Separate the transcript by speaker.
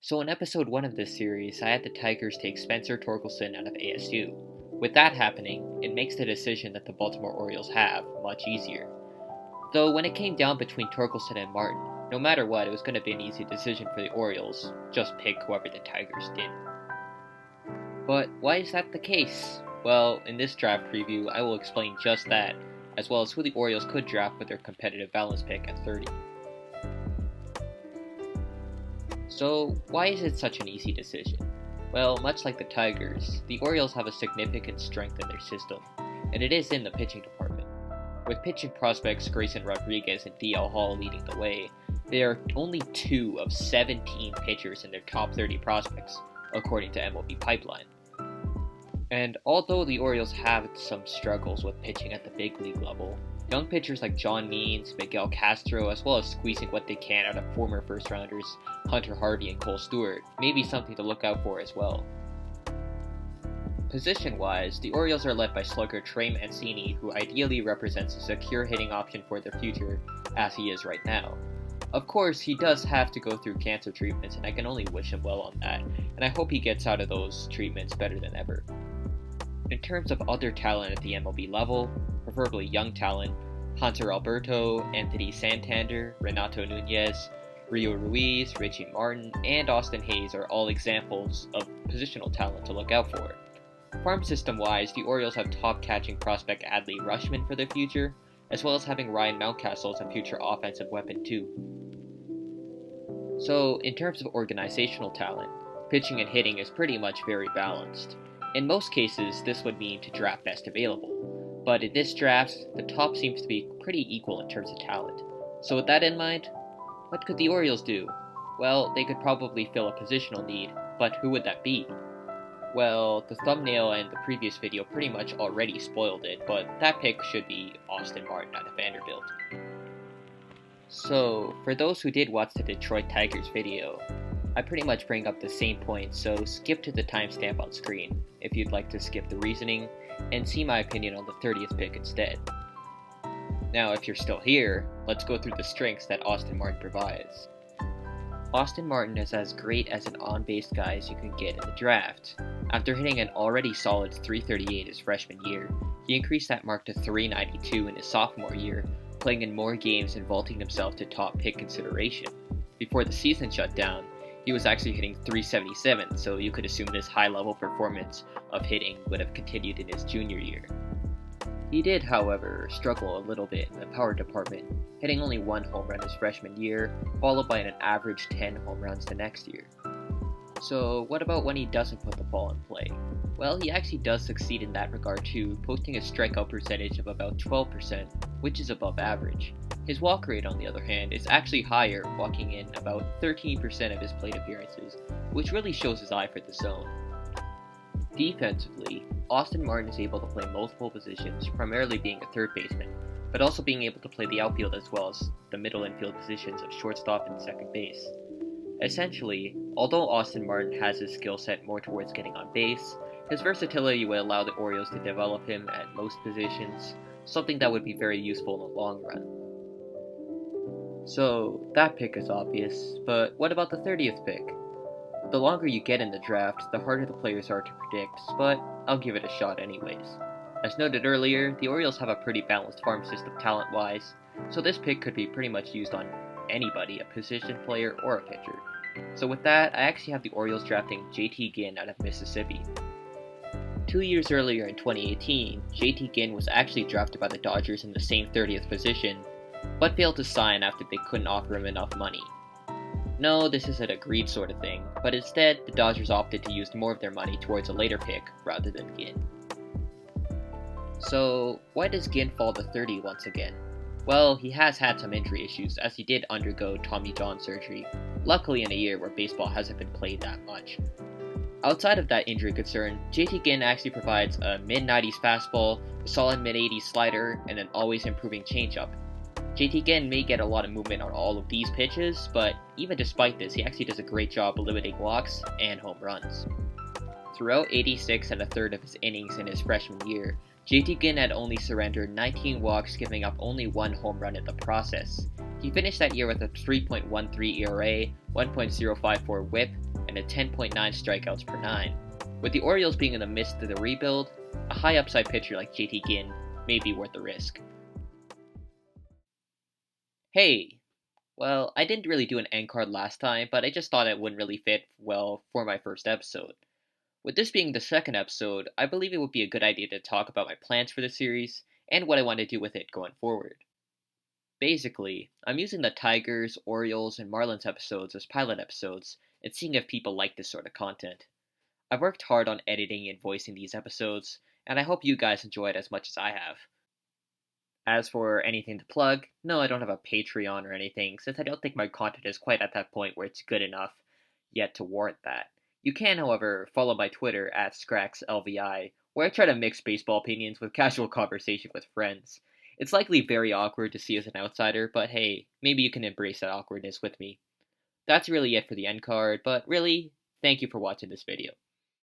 Speaker 1: So in episode 1 of this series, I had the Tigers take Spencer Torkelson out of ASU. With that happening, it makes the decision that the Baltimore Orioles have much easier. Though when it came down between Torkelson and Martin, no matter what, it was going to be an easy decision for the Orioles. Just pick whoever the Tigers did. But why is that the case? Well, in this draft preview, I will explain just that, as well as who the Orioles could draft with their competitive balance pick at 30. So, why is it such an easy decision? Well, much like the Tigers, the Orioles have a significant strength in their system, and it is in the pitching department. With pitching prospects Grayson Rodriguez and DL Hall leading the way, they are only 2 of 17 pitchers in their top 30 prospects, according to MLB Pipeline. And although the Orioles have some struggles with pitching at the big league level, young pitchers like John Means, Miguel Castro, as well as squeezing what they can out of former first-rounders Hunter Harvey and Cole Stewart may be something to look out for as well. Position-wise, the Orioles are led by slugger Trey Mancini, who ideally represents a secure hitting option for their future, as he is right now. Of course, he does have to go through cancer treatments, and I can only wish him well on that, and I hope he gets out of those treatments better than ever. In terms of other talent at the MLB level, preferably young talent, Hunter Alberto, Anthony Santander, Renato Nunez, Rio Ruiz, Richie Martin, and Austin Hayes are all examples of positional talent to look out for. Farm system-wise, the Orioles have top catching prospect Adley Rutschman for their future, as well as having Ryan Mountcastle as a future offensive weapon too. So, in terms of organizational talent, pitching and hitting is pretty much very balanced. In most cases, this would mean to draft best available, but in this draft, the top seems to be pretty equal in terms of talent. So with that in mind, what could the Orioles do? Well, they could probably fill a positional need, but who would that be? Well, the thumbnail and the previous video pretty much already spoiled it, but that pick should be Austin Martin out of Vanderbilt. So, for those who did watch the Detroit Tigers video, I pretty much bring up the same points, so skip to the timestamp on screen if you'd like to skip the reasoning and see my opinion on the 30th pick instead. Now, if you're still here, let's go through the strengths that Austin Martin provides. Austin Martin is as great as an on-base guy as you can get in the draft. After hitting an already solid .338 his freshman year, he increased that mark to .392 in his sophomore year, playing in more games and vaulting himself to top pick consideration. Before the season shut down, he was actually hitting .377, so you could assume this high-level performance of hitting would have continued in his junior year. He did, however, struggle a little bit in the power department, hitting only 1 home run his freshman year, followed by an average 10 home runs the next year. So what about when he doesn't put the ball in play? Well, he actually does succeed in that regard too, posting a strikeout percentage of about 12%, which is above average. His walk rate, on the other hand, is actually higher, walking in about 13% of his plate appearances, which really shows his eye for the zone. Defensively, Austin Martin is able to play multiple positions, primarily being a third baseman, but also being able to play the outfield as well as the middle infield positions of shortstop and second base. Essentially, although Austin Martin has his skill set more towards getting on base, his versatility would allow the Orioles to develop him at most positions, something that would be very useful in the long run. So, that pick is obvious, but what about the 30th pick? The longer you get in the draft, the harder the players are to predict, but I'll give it a shot anyways. As noted earlier, the Orioles have a pretty balanced farm system talent-wise, so this pick could be pretty much used on anybody, a position player or a pitcher. So with that, I actually have the Orioles drafting JT Ginn out of Mississippi. 2 years earlier in 2018, JT Ginn was actually drafted by the Dodgers in the same 30th position, but failed to sign after they couldn't offer him enough money. No, this isn't a greed sort of thing, but instead, the Dodgers opted to use more of their money towards a later pick rather than Ginn. So, why does Ginn fall to 30 once again? Well, he has had some injury issues as he did undergo Tommy John surgery, luckily in a year where baseball hasn't been played that much. Outside of that injury concern, JT Ginn actually provides a mid-90s fastball, a solid mid-80s slider, and an always improving changeup. JT Ginn may get a lot of movement on all of these pitches, but even despite this, he actually does a great job limiting walks and home runs. Throughout 86 and a third of his innings in his freshman year, JT Ginn had only surrendered 19 walks, giving up only 1 home run in the process. He finished that year with a 3.13 ERA, 1.054 WHIP, and a 10.9 strikeouts per 9. With the Orioles being in the midst of the rebuild, a high upside pitcher like JT Ginn may be worth the risk. Hey! Well, I didn't really do an end card last time, but I just thought it wouldn't really fit well for my first episode. With this being the second episode, I believe it would be a good idea to talk about my plans for the series and what I want to do with it going forward. Basically, I'm using the Tigers, Orioles, and Marlins episodes as pilot episodes and seeing if people like this sort of content. I've worked hard on editing and voicing these episodes, and I hope you guys enjoy it as much as I have. As for anything to plug, no, I don't have a Patreon or anything, since I don't think my content is quite at that point where it's good enough yet to warrant that. You can, however, follow my Twitter at SkraxxLVI, where I try to mix baseball opinions with casual conversation with friends. It's likely very awkward to see as an outsider, but hey, maybe you can embrace that awkwardness with me. That's really it for the end card, but really, thank you for watching this video.